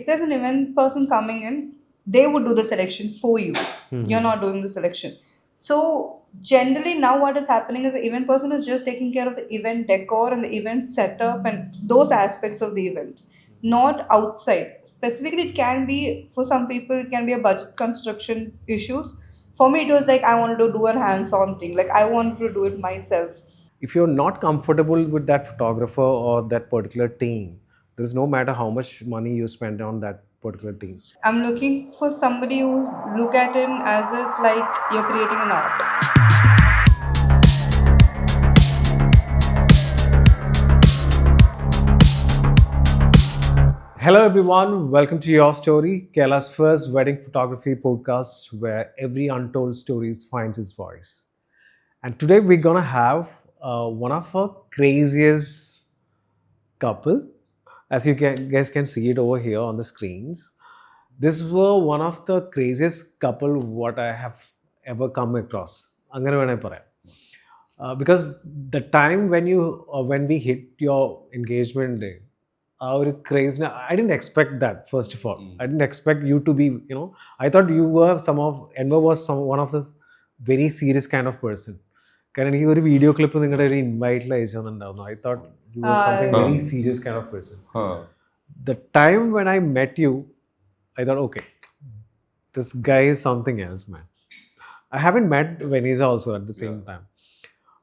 if there's an event person coming in, they would do the selection for you. You're not doing the selection. So generally now what is happening is the event person is just taking care of the event decor and the event setup and those aspects of the event, not outside. Specifically, it can be for some people, it can be a budget construction issues. For me, it was like I wanted to do a hands-on thing. Like I wanted to do it myself. If you're not comfortable with that photographer or that particular team, there's no matter how much money you spend on that particular team. I'm looking for somebody who's look at it as if like you're creating an art. Hello, everyone. Welcome to Your Story, Kerala's first wedding photography podcast where every untold story finds its voice. And today we're going to have one of our craziest couple. As you guys can see it over here on the screens. This were one of the craziest couple what I have ever come across. അങ്ങനെ വേണേ പറയാം. Because the time when we hit your engagement day, our craze, I didn't expect that. First of all, I didn't expect you to be, I thought you were Enver was one of the very serious kind of person. കാരണം എനിക്ക് ഒരു video clip നിങ്ങളുടെ ഒരു ഇൻവൈറ്റിൽ അയച്ചു തന്നിട്ടുണ്ടായിരുന്നു. I thought you were something very serious kind of person. The time when I met you, I thought, okay, this guy is something else, man. I haven't met Vanessa also at the same time.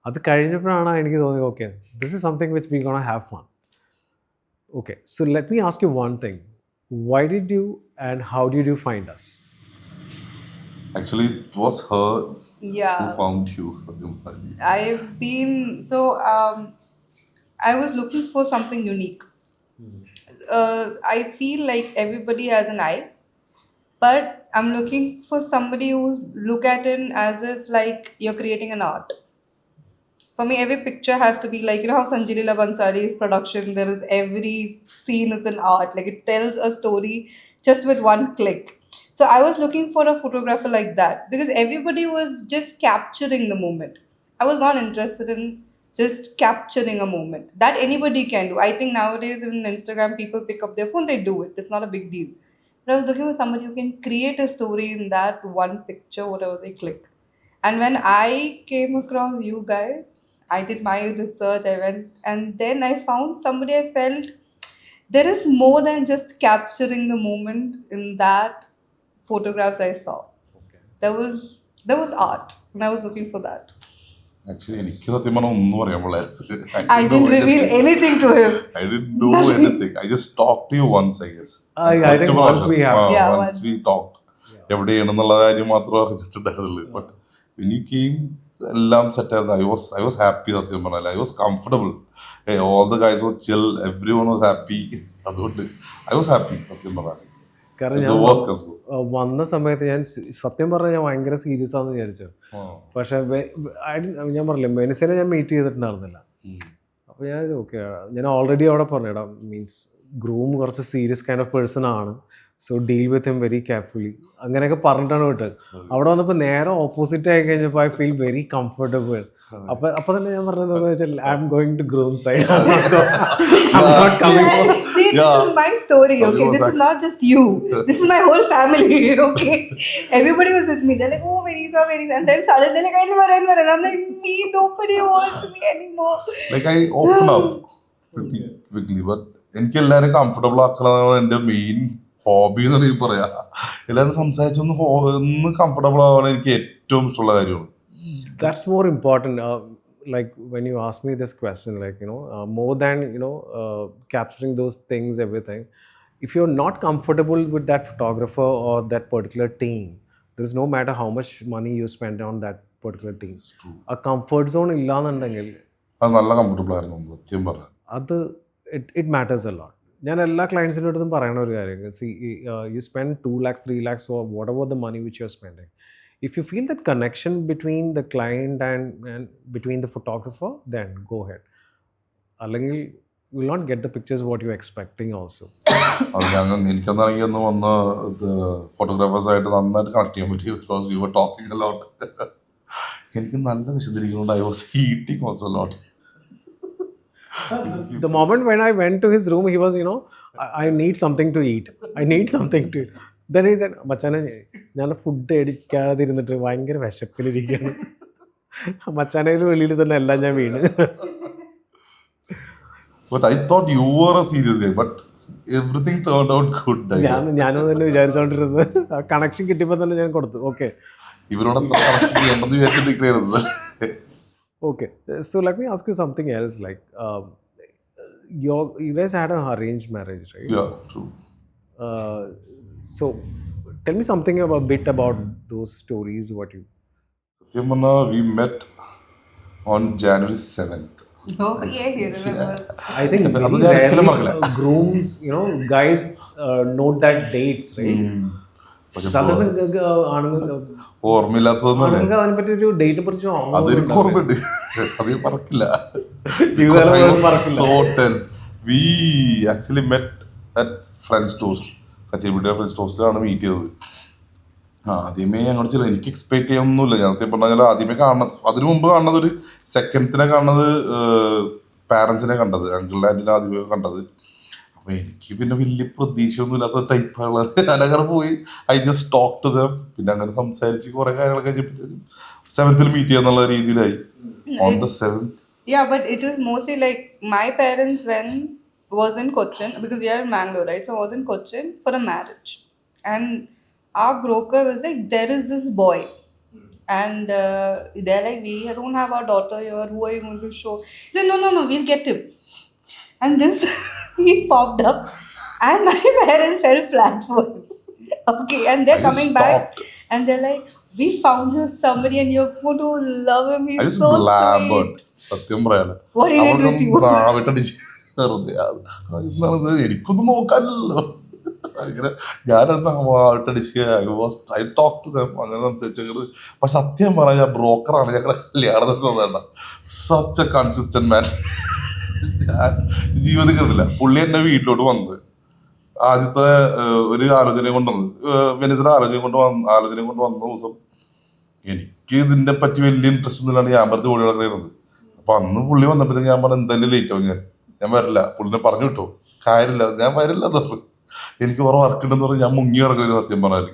അത് കഴിഞ്ഞപ്പോഴാണ് എനിക്ക് തോന്നിയത്, okay, this is something which we're gonna have fun. Okay, so let me ask you one thing. Why did you and how did you find us? Actually, it was her Yeah. who found you. I've been I was looking for something unique. I feel like everybody has an eye, but I'm looking for somebody who's look at it as if like you're creating an art. For me, every picture has to be like, you know how Sanjay Leela Bansali's production, there is every scene is an art. Like it tells a story just with one click. So I was looking for a photographer like that because everybody was just capturing the moment. I was not interested in just capturing a moment. That anybody can do. I think nowadays in Instagram, people pick up their phone, they do it. It's not a big deal. But I was looking for somebody who can create a story in that one picture, whatever they click. And when I came across you guys, I did my research, I went, and then I found somebody I felt there is more than just capturing the moment in that photographs I saw. There was art, and I was looking for that. Actually, എനിക്ക് സത്യം പറഞ്ഞാൽ ഒന്നും പറയാൻ I didn't reveal anything to him. I didn't do anything. I just talked to you once, I guess. I think once we have. Yeah, once once. we talked. എവിടെയാണെന്നുള്ള കാര്യം മാത്രമേ അറിഞ്ഞിട്ടുണ്ടായിരുന്നുള്ളൂ. But when you came, എല്ലാം set ആയിരുന്നു. I was happy സത്യം പറഞ്ഞാൽ. I was comfortable. Hey, all the guys were chill. Everyone was happy. അതുകൊണ്ട് I was happy സത്യം പറഞ്ഞാൽ. കാരണം The ഞാൻ work also. വന്ന സമയത്ത് ഞാൻ സത്യം പറഞ്ഞാൽ ഞാൻ ഭയങ്കര സീരിയസ് ആണെന്ന് വിചാരിച്ചു. പക്ഷെ ഞാൻ പറഞ്ഞില്ല, വെനിസേനെ ഞാൻ മീറ്റ് ചെയ്തിട്ടുണ്ടായിരുന്നില്ല. അപ്പോൾ ഞാൻ ഓക്കെ, ഞാൻ ഓൾറെഡി അവിടെ പറഞ്ഞിടാം, മീൻസ് ഗ്രൂം കുറച്ച് സീരിയസ് കൈൻഡ് ഓഫ് പേഴ്സൺ ആണ്, so deal with him very carefully അങ്ങനെയൊക്കെ പറഞ്ഞിട്ടാണ് വിട്ടത്. അവിടെ വന്നപ്പോൾ നേരെ ഓപ്പോസിറ്റ് ആയി കഴിഞ്ഞപ്പോൾ ഐ ഫീൽ വെരി കംഫർട്ടബിൾ. അപ്പൊ തന്നെ ഞാൻ പറഞ്ഞതെന്ന് വെച്ചാൽ I am going to groom side. See, this is my story, okay? This is not just you. This is my whole family, okay? Everybody was with me. They're like, oh, Vanessa. And then suddenly they're like, Enver. And I'm like, me, nobody wants me anymore. Like I opened up pretty quickly, but എനിക്ക് എല്ലാവരും comfortable ആക്കണമെന്നാണ് എൻ്റെ main hobby എന്ന് എനിക്ക് പറയാം. എല്ലാവരും സംസാരിച്ചൊന്ന് comfortable ആവാൻ എനിക്ക് ഏറ്റവും ഇഷ്ടമുള്ള കാര്യമാണ്. That's more important. Like when you ask me this question, like more than capturing those things, everything. If you're not comfortable with that photographer or that particular team, there's no matter how much money you spend on that particular team. A comfort zone ഇല്ലാന്നുണ്ടെങ്കിൽ അത് നല്ല comfortable ആയിരുന്നു സത്യം പറഞ്ഞാൽ. അത് it matters a lot. ഞാൻ എല്ലാ ക്ലയൻസിൻ്റെ അടുത്തും പറയുന്ന ഒരു കാര്യം, you spend 2 lakhs 3 lakhs or whatever the money which you're spending. If you feel that connection between the client and between the photographer, then go ahead. അല്ലെങ്കിൽ you will not get the pictures what you're expecting also. അത് എനിക്കെന്നാണെങ്കിൽ ഒന്ന് വന്ന് ഫോട്ടോഗ്രാഫേഴ്സായിട്ട് നന്നായിട്ട് connect ചെയ്യാൻ പറ്റി, because we were talking a lot. എനിക്ക് നല്ല വിശദീകരിക്കുന്നുണ്ട്. I was eating also lot. The moment when I went to his room, he was I need something to eat. I need something to. Then he said, മച്ചാനെ ഞാൻ food അടിക്കാതിരുന്നിട്ട് ഭയങ്കര വിശപ്പിലിരിക്കുകയാണ്. മച്ചാനയിൽ വെളിയിൽ തന്നെ എല്ലാം ഞാൻ വീണ്. But I thought you were a serious guy, but everything turned out good. ഞാനും തന്നെ വിചാരിച്ചോണ്ടിരുന്നത് ആ കണക്ഷൻ കിട്ടിയപ്പോൾ തന്നെ ഞാൻ കൊടുത്തു. ഓക്കെ. ഇവരോട് കണക്ട് ചെയ്യണമെന്ന് വിചാരിച്ചിട്ടിരിക്കുന്നത്. Okay, so let me ask you something else. Like, you guys had an arranged marriage, right? Yeah, true. Uh, so, tell me something a bit about those stories. What you? സത്യം പറഞ്ഞാൽ we met on January 7th. Oh, yeah, he remembers. I think അത് very ഞാൻ ഒരിക്കലും rarely മറക്കില്ല. grooms, guys note that dates, right? പക്ഷെ സാധാരണ ആണുങ്ങൾ ഓർമ്മയില്ലാത്തതൊന്നുമല്ലേ. ആണുങ്ങൾക്ക് അതിനെപ്പറ്റി ഒരു ഡേറ്റിനെ കുറിച്ച് അതെനിക്ക് ഓർമ്മയുണ്ട്. അത് ഞാൻ മറക്കില്ല. ജീവിതകാലം മുഴുവൻ മറക്കില്ല. So tense. We actually met at French Toast. കച്ചേരിപ്പുട്ടിയ ഫ്രഞ്ച് ടോസ്റ്റിലാണ് മീറ്റ് ചെയ്തത്. ആദ്യമേ ഞങ്ങൾ ചില എനിക്ക് എക്സ്പെക്ട് ചെയ്യാനൊന്നുമില്ല. ഞാൻ പറഞ്ഞാൽ ആദ്യമേ കാണുന്നത്, അതിനു മുമ്പ് കാണുന്നത് ഒരു സെക്കൻഡിനെ കാണുന്നത് പാരൻസിനെ കണ്ടത്, അങ്കിളിനെ ആൻറ്റിനെ ആദ്യമേ കണ്ടത്. അപ്പൊ എനിക്ക് പിന്നെ വലിയ പ്രതീക്ഷയൊന്നും ഇല്ലാത്ത ടൈപ്പുകളാണ്. ഞാനങ്ങനെ പോയി I just talk to them. പിന്നെ അങ്ങനെ സംസാരിച്ച് കുറെ കാര്യങ്ങൾ കഴിഞ്ഞപ്പോഴത്തേക്കും 7th മീറ്റ് ചെയ്യാന്നുള്ള രീതിയിലായി. On the 7th. Yeah, but it is mostly like my parents was in Cochin because we are in Mangalore, right? So I was in Cochin for a marriage, and our broker was like, "There is this boy," and they're like, "We don't have our daughter here. Who are you going to show?" He said, "No, we'll get him." And this he popped up, and my parents fell flat for him. Okay, and they're I just coming back, stopped. and they're like, "We found you somebody, and you're going to love him. I He's just so blabbered. sweet." സത്യം പറയാലോ. What he did with you? നാവിട്ടടിച്ച് വെറുതെ എനിക്കൊന്നും നോക്കാനല്ലോ. അങ്ങനെ ഞാനത് നാവിട്ടടിച്ച് I talk to dum. അങ്ങനെ സംസാരിച്ചത്. പക്ഷെ സത്യം പറഞ്ഞാൽ ഞാൻ ബ്രോക്കറാണ്. ഞങ്ങളുടെ കല്യാണത്തിന് തോന്നേണ്ട സച്ച് എ കൺസിസ്റ്റന്റ് മാൻ. ഞാൻ ജീവിതത്തിൽ കണ്ടില്ല. പുള്ളി എന്നെ വീട്ടിലോട്ട് വന്നത് ആദ്യത്തെ ഒരു ആലോചനയും കൊണ്ട് വന്നത്, വെനിസിന്റെ ആലോചനയും കൊണ്ട് വന്ന ദിവസം എനിക്ക് ഇതിനെ പറ്റി വലിയ ഇൻട്രസ്റ്റ് ഒന്നുമില്ലാണ്. ഞാൻ വെറുതെ ഓടി നടക്കുന്നത്. അപ്പൊ അന്ന് പുള്ളി വന്നപ്പോഴത്തേക്ക് ഞാൻ പറഞ്ഞു എന്തായാലും ലേറ്റ് ആവും, ഞാൻ വരില്ല. പുള്ളിനെ പറഞ്ഞു കിട്ടോ, കാര്യമില്ല, ഞാൻ വരില്ല എന്ന് പറഞ്ഞു. എനിക്ക് കുറെ വർക്ക് ഉണ്ടെന്ന് പറഞ്ഞ് ഞാൻ മുങ്ങി നടക്കുന്നത് സത്യം പറഞ്ഞാല്.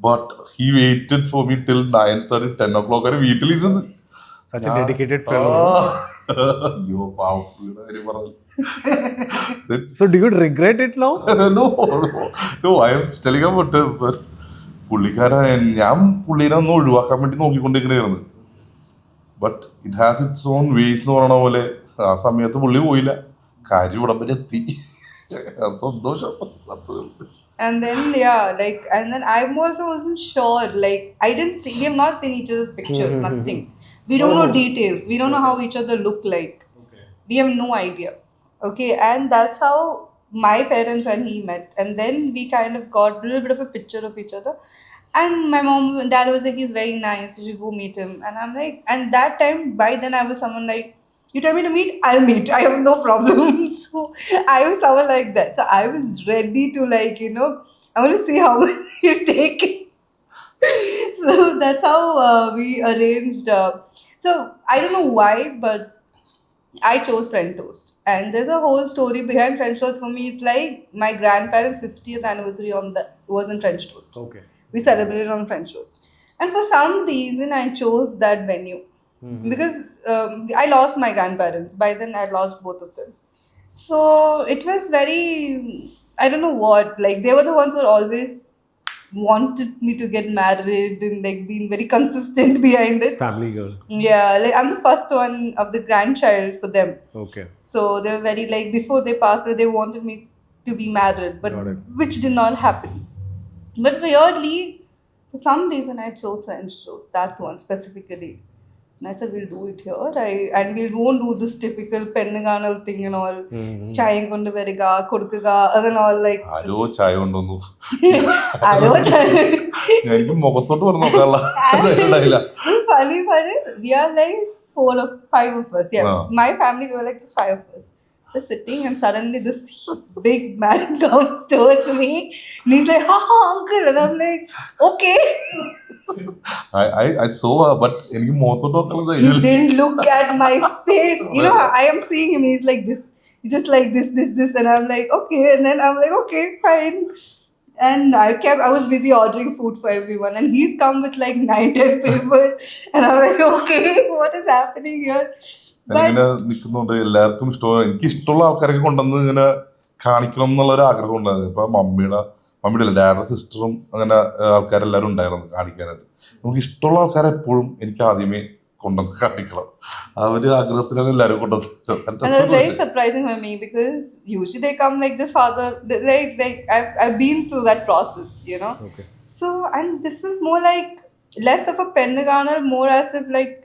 But he waited for me till 9:30 10 o'clock വരെ വീട്ടിലിരുന്ന്. Such a dedicated fellow. അയ്യോ പാവം കാര്യം പറഞ്ഞു. So do you regret it now? No, I am telling about it. But പുള്ളിക്കാരൻ, ഞാൻ പുള്ളീനെ ഒന്ന് ഒഴിവാക്കാൻ വേണ്ടി നോക്കിക്കൊണ്ടിരിക്കണായിരുന്നു. But it has its own ways എന്ന് പറയണ പോലെ ആ സമയത്ത് പുള്ളി പോയില്ല. കാര്യം ഇവിടം വരെ എത്തി. സന്തോഷം. And then and then I also wasn't sure. Like I didn't see. We have not seen each other's pictures. Nothing. We don't know details. We don't know how each other look like. We have no idea. Okay, and that's how my parents and he met. And then we kind of got a little bit of a picture of each other. And my mom and dad was like, "He's very nice. You should go meet him." And I'm like, and that time, by then, I was someone like, "You tell me to meet, I'll meet. I have no problem." So I was someone like that. So I was ready to I want to see how you take it. So that's how we arranged. So I don't know why, but I chose French toast. And there's a whole story behind French toast for me. It's like my grandparents' 50th anniversary was in French toast. Okay. We celebrated on French toast. And for some reason, I chose that venue. Because I lost my grandparents. By then, I lost both of them. So it was very, I don't know what, like they were the ones who were always wanted me to get married and like being very consistent behind it. Family girl. Yeah, like I'm the first one of the grandchild for them. Okay. So they were very like, before they passed away, they wanted me to be married, but Got it. which did not happen. But weirdly, for some reason, I chose French toast, that one specifically. And I said, we'll do it here. And we won't do this typical pendanganal thing and all. Chai kondu veriga, kodukuga, and all like. ആരോ ചായ കൊണ്ടുവന്നു. Aro chai. എനിക്ക് മുഖത്തോട്ട് പറഞ്ഞു നോക്കാനുള്ള. Funny is, we are like 4 or 5 of us. Yeah, my family, we were like just 5 of us. Just sitting, and suddenly this big man comes towards me, and he's like, "Ha ha, uncle," and I'm like, "Okay." I saw her, but എനിക്ക് മുഖത്തോട്ട് നോക്കാനുള്ള He didn't look at my face. I am seeing him. He's like this. It's just like this, and I'm like, okay, and then I'm like, okay, fine. And I was busy ordering food for everyone, and he's come with like 9, 10 people, and I'm like, okay, what is happening here? ഞാനിങ്ങനെ But നിൽക്കുന്നുണ്ട്, എല്ലാവർക്കും ഇഷ്ടമാണ്, എനിക്ക് ഇഷ്ടമുള്ള ആൾക്കാരൊക്കെ കൊണ്ടുവന്ന് ഇങ്ങനെ കാണിക്കണം എന്നുള്ളൊരു ആഗ്രഹം ഉണ്ടായിരുന്നു. ഇപ്പൊ മമ്മിയുടെ അല്ല, ഡാഡിയുടെ സിസ്റ്ററും അങ്ങനെ ആൾക്കാരെല്ലാവരും ഉണ്ടായിരുന്നു കാണിക്കാനായിട്ട്. നമുക്ക് ഇഷ്ടമുള്ള ആൾക്കാരെ എപ്പോഴും എനിക്ക് ആദ്യമേ കൊണ്ടുവന്ന് കാണിക്കണം, ആ ഒരു ആഗ്രഹത്തിലാണ് എല്ലാവരും കൊണ്ടുവന്നത്. നല്ല and it was രസമുണ്ട് very പക്ഷേ. surprising for me because usually they come like this father, like I've been through that process, you know. Okay. So and this was more like less of a pendagonal, more as if like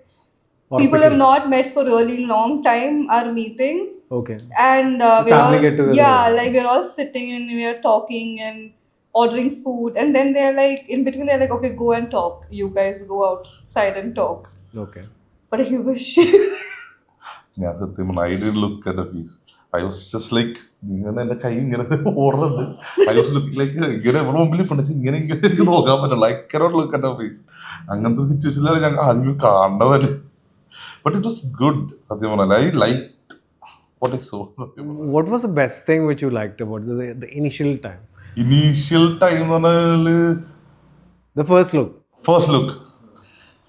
people have Orpically. not met for really long time are meeting, Okay. and we're Family all get together. yeah, like we're all sitting and we're talking and ordering food, and then they're like in between they're like, okay, go and talk, you guys go outside and talk. Okay. But he was ഞാൻ സത്യം പറഞ്ഞ I did look at the piece. I was just like, ഇങ്ങനെ എൻ്റെ കൈ ഇങ്ങനെ ഓടുന്നുണ്ട്. I was looking like ഇങ്ങനെ ഇവിടെ മുമ്പിൽ പിടിച്ച് ഇങ്ങനെ എനിക്ക് നോക്കാൻ പറ്റില്ല. I cannot look at the face. അങ്ങനത്തെ സിറ്റുവേഷനിലാണ് ഞങ്ങൾ ആദ്യമേ കാണുന്നത്. ബട്ട് ഇറ്റ് വാസ് ഗുഡ് സത്യം പറഞ്ഞാൽ. I like what I so സത്യം പറഞ്ഞാൽ. What was the best thing which you liked about the initial time? Initial time എന്ന് പറഞ്ഞാൽ The first look.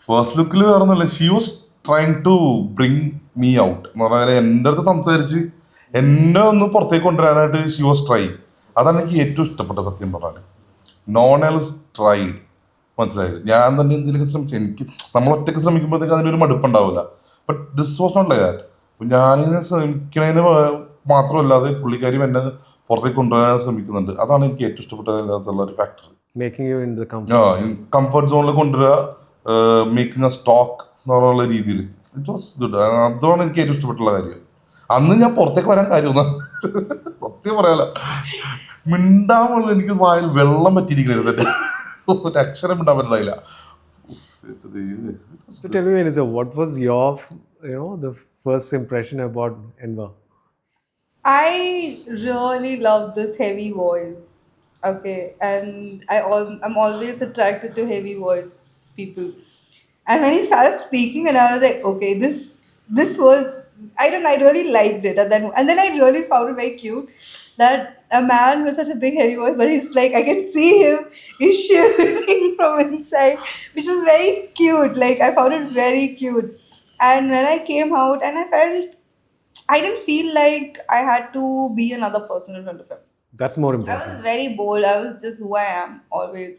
ഫസ്റ്റ് ലുക്കിൽ വേറൊന്നുമില്ല, she was trying to bring me out എന്ന് പറഞ്ഞാൽ എൻ്റെ അടുത്ത് സംസാരിച്ച് എന്നെ ഒന്ന് പുറത്തേക്ക് കൊണ്ടുവരാനായിട്ട് ഷീ വാസ് ട്രൈ. അതാണ് എനിക്ക് ഏറ്റവും ഇഷ്ടപ്പെട്ട സത്യം പറഞ്ഞാൽ. നോൺ എൽസ് ട്രൈഡ്, മനസ്സിലായത്. ഞാൻ തന്നെ എന്തെങ്കിലുമൊക്കെ ശ്രമിച്ചു, എനിക്ക് നമ്മൾ ഒറ്റയ്ക്ക് ശ്രമിക്കുമ്പോഴത്തേക്ക് അതിനൊരു മടുപ്പുണ്ടാവില്ല. But this was not like that. അപ്പം ഞാനിങ്ങനെ ശ്രമിക്കണതിന് മാത്രമല്ലാതെ പുള്ളിക്കാരും എന്നെ പുറത്തേക്ക് കൊണ്ടുവരാൻ ശ്രമിക്കുന്നുണ്ട്. അതാണ് എനിക്ക് ഏറ്റവും ഇഷ്ടപ്പെട്ട അതിനകത്തുള്ള ഒരു factor. Making you in the comfort. Comfort സോണിൽ കൊണ്ടുവരിക, മേക്കിംഗ് എ സ്റ്റോക്ക് എന്നുള്ള രീതിയിൽ. It was good. അതാണ് എനിക്ക് ഏറ്റവും ഇഷ്ടപ്പെട്ടുള്ള കാര്യം. അന്ന് ഞാൻ പുറത്തേക്ക് വരാൻ കാര്യമൊന്നും സത്യം പറയാല, മിണ്ടാമുള്ള എനിക്ക് വായിൽ വെള്ളം പറ്റിയിരിക്കണത് തന്നെ, ഒരു അക്ഷരം മിണ്ടാൻ പറ്റില്ല. So tell me, Elisa, what was your, the first impression about Enva? I really love this heavy voice. Okay, and I'm always attracted to heavy voice people. And when he started speaking, and I was like, okay, this was, I don't know, I really liked it. And then I really found it very cute that a man with such a big heavy voice, but he's like, I can see him, he's shivering from inside, which was very cute. Like I found it very cute. And when I came out, and I didn't feel like I had to be another person in front of him. That's more I was important. very bold. I was just who I am always.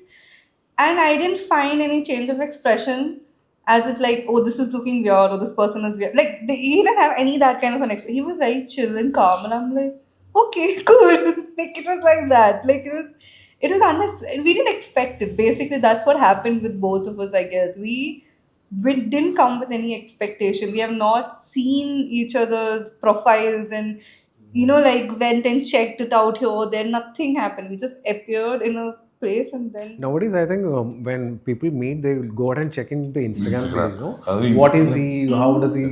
And I didn't find any change of expression as if like, oh, this is looking weird or this person is weird. Like he didn't have any that kind of an expression. He was very chill and calm, and I'm like, okay, cool. Like it was like that. Like it was unnecessary. We didn't expect it. Basically, that's what happened with both of us. I guess we didn't come with any expectation. We have not seen each other's profiles and like went and checked it out here or there. Nothing happened. We just appeared in a place and then Nowadays, I think when people meet, they will go ahead and check in the Instagram Instagram. page. What is he? How does he?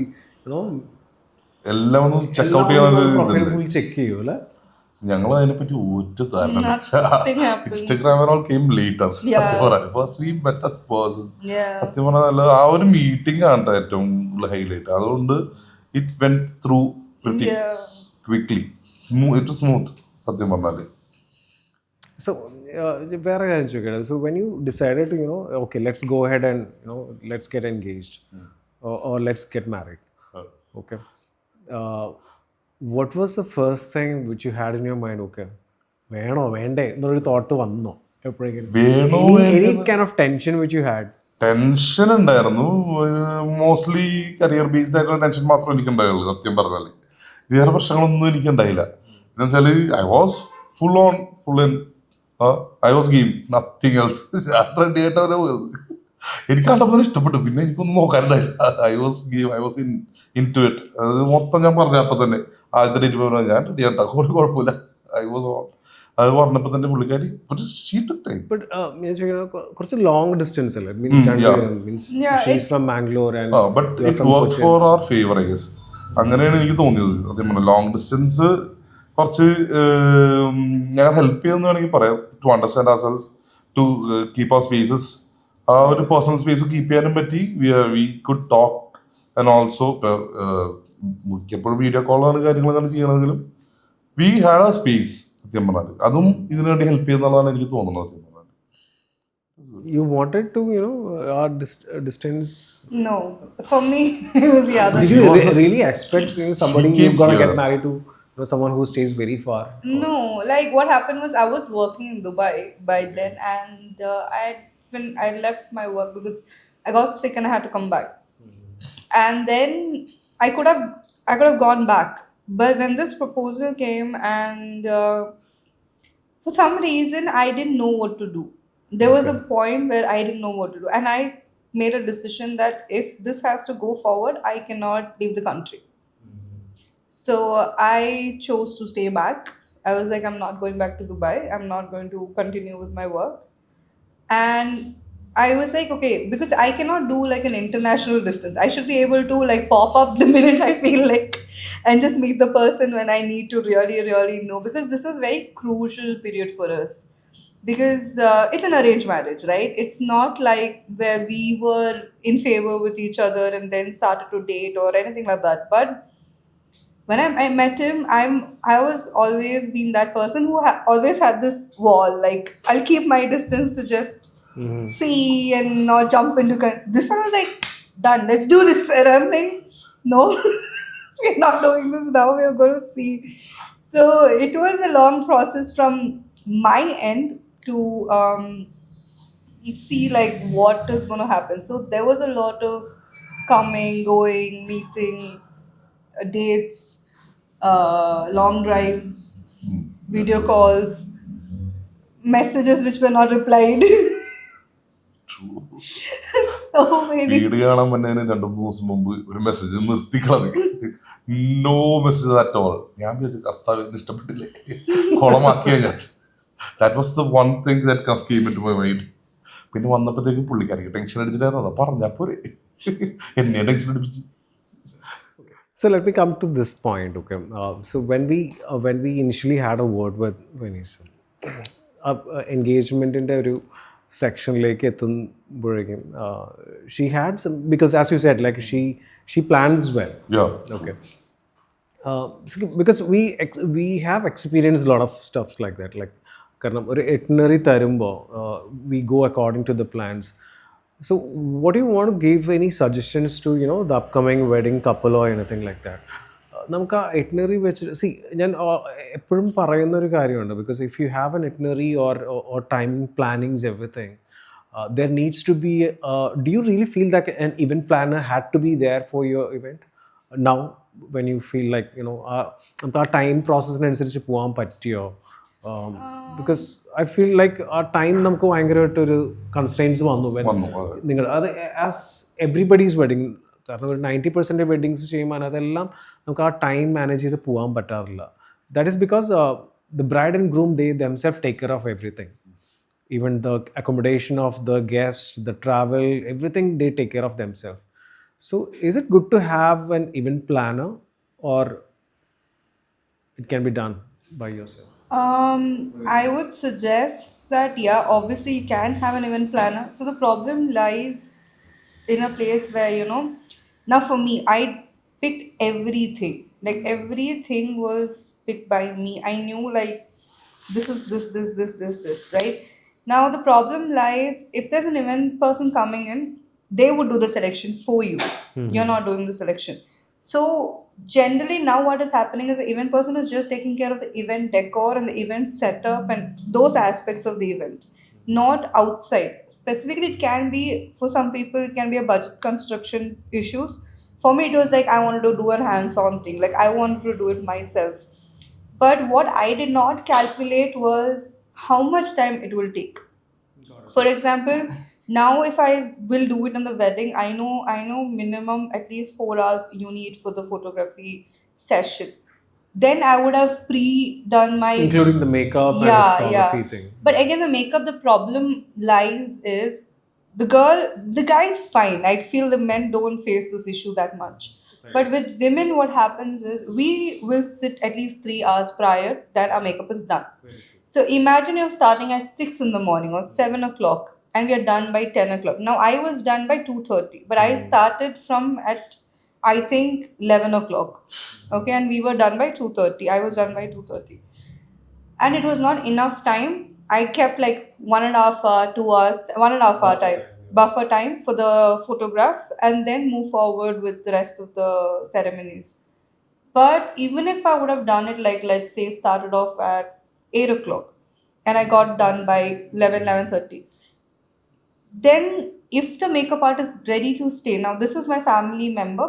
എല്ലാം ഒന്ന് checkout ചെയ്യണത് profile ഇതല്ലേ. full check ചെയ്യും അല്ലേ? ഞങ്ങൾ അതിനെപ്പറ്റി ഒരു ധാരണ. nothing happened. Instagram came later. Yeah. സത്യം പറയാം. First we met as persons. Yeah. സത്യം പറഞ്ഞാൽ ആ ഒരു മീറ്റിംഗ് ആണ് ട്ടോ ഏറ്റവും ഹൈലൈറ്റ്. അതുകൊണ്ട് it went through pretty Yeah. Quickly. It smooth സത്യം പറഞ്ഞാല്. So, വേറെ കാര്യം ചോദിക്കട്ടെ. So when you decided to, okay, let's go ahead and, let's get engaged or let's get married. Okay. What was the first thing which you had in your mind? Okay, വേണോ വേണ്ടേ എന്നൊരു thought വന്നോ എപ്പോഴെങ്കിലും? വേണോ Any kind of tension which you had? Tension ഉണ്ടായിരുന്നു. Mostly career based ആയിട്ടുള്ള tension മാത്രമേ എനിക്കുണ്ടായുള്ളൂ സത്യം പറഞ്ഞാൽ. വേറെ പ്രശ്നങ്ങളൊന്നും എനിക്കുണ്ടായില്ല. എന്ന് വെച്ചാൽ I was full in I was game, nothing else. ഞാൻ റെഡി ആയിട്ടവരെ പോയത്. എനിക്ക് കണ്ടപ്പോൾ ഇഷ്ടപ്പെട്ടു. പിന്നെ എനിക്കൊന്നും നോക്കാനുണ്ടായില്ല. I was game, I was into it. അത് മൊത്തം ഞാൻ പറഞ്ഞു. അപ്പം തന്നെ ആദ്യത്തെ ഡേറ്റ് പറഞ്ഞാൽ ഞാൻ റെഡി ആയിട്ടാ, ഒരു കുഴപ്പമില്ല. I was on. അത് പറഞ്ഞപ്പോൾ തന്നെ പുള്ളിക്കാരി ടൈം. But ഞാൻ ചോദിക്കുന്നത് കുറച്ച് ലോങ് ഡിസ്റ്റൻസ് അല്ലേ? Means Yeah, she's from Mangalore and but you're it from work Cochin. For our favour I guess. അങ്ങനെയാണ് എനിക്ക് തോന്നിയത്. സത്യം പറഞ്ഞാൽ ലോങ് ഡിസ്റ്റൻസ് കുറച്ച് ഞങ്ങൾ ഹെൽപ്പ് ചെയ്യുമെന്ന് വേണമെങ്കിൽ പറയാം. To understand ourselves, to keep our spaces. ആ ഒരു പേഴ്സണൽ സ്പേസ് കീപ്പ് ചെയ്യാനും പറ്റി. We could talk and also മിക്കപ്പോഴും വീഡിയോ കോളാണ് കാര്യങ്ങളൊക്കെ ചെയ്യണമെങ്കിലും വി ഹാഡ് എ സ്പേസ് സത്യം പറഞ്ഞാൽ. അതും ഇതിനു വേണ്ടി ഹെൽപ്പ് ചെയ്യുന്നതാണ് എനിക്ക് തോന്നുന്നത് സത്യം പറഞ്ഞാൽ. You wanted to, our distance. No, for me it was the other Did She you was a- really expect somebody she you're came gonna here. get married to, someone who stays very far? No, like what happened was I was working in Dubai by then, and I left my work because I got sick and I had to come back. And then I could have I could have gone back, but when this proposal came, and for some reason I didn't know what to do. There was a Okay. point where I didn't know what to do, and I made a decision that if this has to go forward, I cannot leave the country. So I chose to stay back. I was like, I'm not going back to Dubai. I'm not going to continue with my work. And I was like, okay, because I cannot do like an international distance. I should be able to like pop up the minute I feel like and just meet the person when I need to really, really know. Because this was very crucial period for us. Because it's an arranged marriage, right? It's not like where we were in favor with each other and then started to date or anything like that. But when I met him, I was always been that person who always had this wall. Like I'll keep my distance to just see and not jump into. This one was like done. Let's do this. And I'm like, no, we're not doing this now. We're going to see. So it was a long process from my end to see like what is going to happen. So there was a lot of coming, going, meeting, dates, long drives, video calls, messages which were not replied. So many. വീട് കാണാൻ വന്നതിന് 2-3 ദിവസം മുമ്പ് ഒരു message നിർത്തിക്കളത്. No message at all. ഞാൻ വിചാരിച്ചു കർത്താവിന് ഇഷ്ടപ്പെട്ടില്ലേ, കുളമാക്കിയ ഞാൻ. That was the one thing that came into my mind. പിന്നെ വന്നപ്പോഴത്തേക്കും പുള്ളിക്കാരിക്ക് ടെൻഷൻ അടിച്ചിട്ടായിരുന്നു. അതാ പറഞ്ഞാ പോരെ, എന്നെ ടെൻഷൻ അടിപ്പിച്ച്. So let me come to this point, okay? So when we initially had a word with Vanessa, engagement in the section like she had some, because as you said, like she plans well. Yeah. Okay. Because we have experienced a lot of stuff like that, like കാരണം ഒരു itinerary തരുമ്പോൾ we go according to the plans. So what do you want to give any suggestions to the upcoming wedding couple or anything like that? നമുക്ക് ആ ഇറ്റിനറി വെച്ച് ഞാൻ എപ്പോഴും പറയുന്ന ഒരു കാര്യമുണ്ട്, because if you have an itinerary or timing plannings everything, there needs to be do you really feel that an event planner had to be there for your event now, when you feel like നമുക്ക് ആ time പ്രോസസ്സിനനുസരിച്ച് പോകാൻ പറ്റിയോ? Because I feel like ആ time നമുക്ക് ഭയങ്കരമായിട്ടൊരു constraints വന്നു നിങ്ങൾ അത് as everybody's wedding. കാരണം ഒരു 90% വെഡിങ്സ് ചെയ്യുമ്പോൾ അതെല്ലാം നമുക്ക് ആ ടൈം മാനേജ് ചെയ്ത് പോകാൻ പറ്റാറില്ല. That is because the bride and groom they themself take care of everything. Even the accommodation of the guests, the travel, everything they take care of themselves. So is it good to have an event planner, or it can be done by yourself? I would suggest that, yeah, obviously you can have an event planner. So the problem lies in a place where, now for me, I picked everything. Like everything was picked by me. I knew like this is this, right? Now the problem lies if there's an event person coming in, they would do the selection for you. You're not doing the selection. So generally now what is happening is the event person is just taking care of the event decor and the event setup and those aspects of the event, not outside. Specifically, it can be for some people, it can be a budget construction issues. For me, it was like I wanted to do a hands-on thing, like I wanted to do it myself. But what I did not calculate was how much time it will take. For example, now if I will do it on the wedding, I know minimum at least 4 hours you need for the photography session. Then I would have pre-done my, Including the makeup and the yeah, photography yeah. thing. But again, the makeup, the problem lies is the guy is fine. I feel the men don't face this issue that much. But with women, what happens is we will sit at least 3 hours prior that our makeup is done. So imagine you're starting at 6 in the morning or 7 o'clock, and we are done by 10 o'clock. Now I was done by 2:30, but I started from at I think 11 o'clock. Okay, and we were done by 2:30. I was done by 2:30. And it was not enough time. I kept like 1.5 hour, 2 hours, 1.5 hour time, buffer time for the photograph, and then move forward with the rest of the ceremonies. But even if I would have done it, like let's say started off at 8 o'clock and I got done by 11:30, then if the makeup artist is ready to stay, now this was my family member,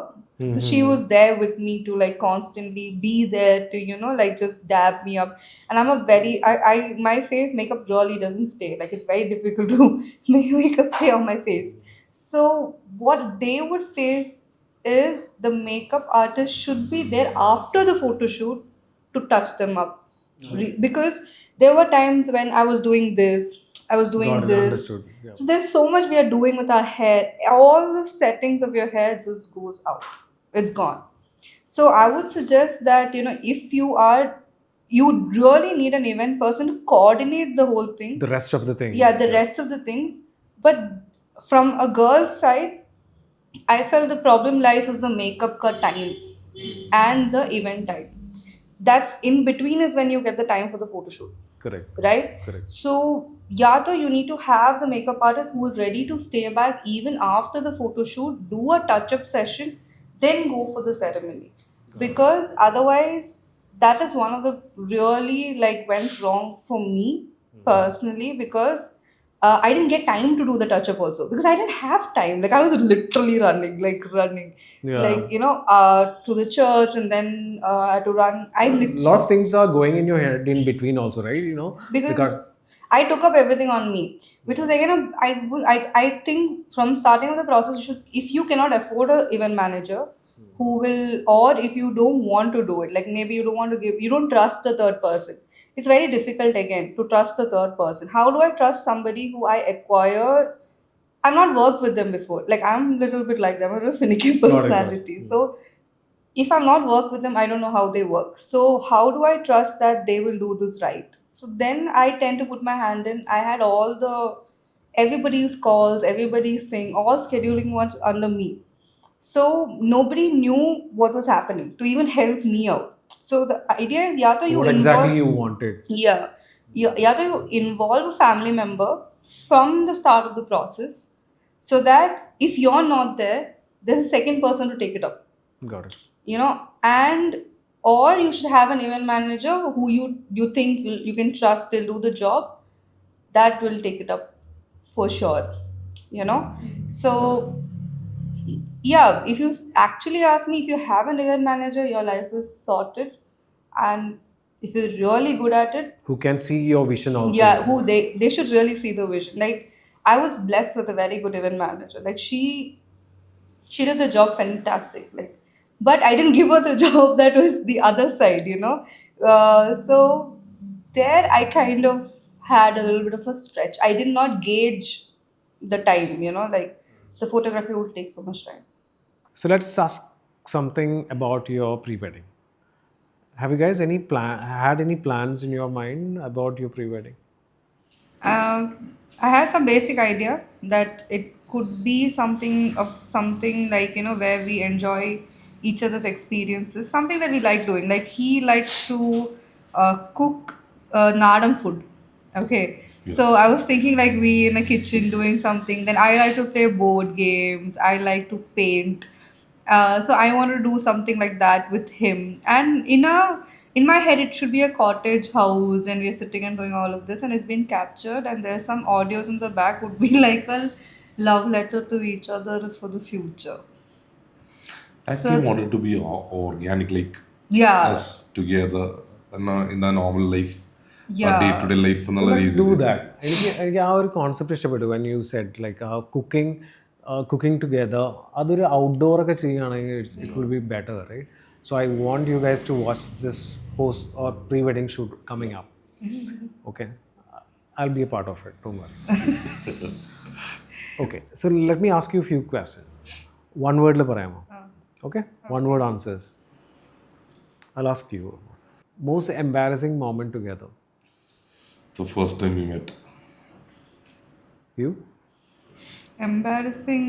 so she was there with me to like constantly be there to like just dab me up. And I'm a very I my face makeup really doesn't stay, like it's very difficult to make makeup stay on my face. So what they would face is the makeup artist should be there after the photo shoot to touch them up. Because there were times when I was doing this, I was doing Got it. this. Understood. Yeah. So there's so much we are doing with our hair. All the settings of your hair just goes out. It's gone. So I would suggest that if you really need an event person to coordinate the whole thing. The rest of the things. Yeah, the rest of the things. But from a girl's side, I felt the problem lies is the makeup ka time and the event time. That's in between is when you get the time for the photo shoot, Correct. right? Correct. So, yeah, though you need to have the makeup artist who is ready to stay back even after the photo shoot, do a touch up session, then go for the ceremony. Because otherwise, that is one of the really like went wrong for me personally because I didn't get time to do the touch up also because I didn't have time. Like I was literally running, Yeah. like to the church and then I had to run. I A literally lot of things are going in your head in between also, right? because I took up everything on me, which was again I think from starting of the process you should, if you cannot afford a event manager who will, or if you don't want to do it, like maybe you don't want to give, you don't trust the third person. It's very difficult again to trust the third person. How do I trust somebody who I acquire? I've not worked with them before. Like I'm a little bit like them. I'm a little finicky Got it, got it. personality. So if I've not worked with them, I don't know how they work. So how do I trust that they will do this right? So then I tend to put my hand in. I had all the everybody's calls, everybody's thing, all scheduling was under me. So nobody knew what was happening to even help me out. So the idea is, yeah, to you What exactly involve, you wanted. yeah, yeah, to you involve a family member from the start of the process, so that if you're not there, there's a second person to take it up. Got it. And or you should have an event manager who you think you can trust, they'll do the job, that will take it up for sure. So yeah, if you actually ask me, if you have an event manager, your life is sorted. And if you're really good at it, Who can see your vision also. yeah, who they should really see the vision. Like I was blessed with a very good event manager. Like she did the job fantastic, like, but I didn't give her the job that was the other side. So there I kind of had a little bit of a stretch. I did not gauge the time, like the photography would take so much time. So let's ask something about your pre-wedding. Have you guys had any plans in your mind about your pre-wedding? I had some basic idea that it could be something like where we enjoy each other's experiences, something that we like doing. Like he likes to cook Nadam food. Okay, Yeah. so I was thinking like we in a kitchen doing something. Then I like to play board games. I like to paint. So I want to do something like that with him. And in my head, it should be a cottage house, and we're sitting and doing all of this, and it's been captured. And there's some audios in the back would be like a love letter to each other for the future. I actually So wanted to be organic, like yeah, us together in a normal life, yeah. day-to-day life So എന്നുള്ള let's do രീതിയിൽ. that. എനിക്ക് ആ ഒരു concept ഇഷ്ടപ്പെട്ടു when you said like cooking together. അതൊരു outdoor ഒക്കെ ചെയ്യുകയാണെങ്കിൽ it will be better, right? So I want you guys to watch this post or pre-wedding shoot coming up. Okay, I'll be a part of it. Don't worry. Okay, so let me ask you a few questions. One word le parayamo. Okay, one word answers. I'll ask you. Most embarrassing moment together. The first time we met. Embarrassing.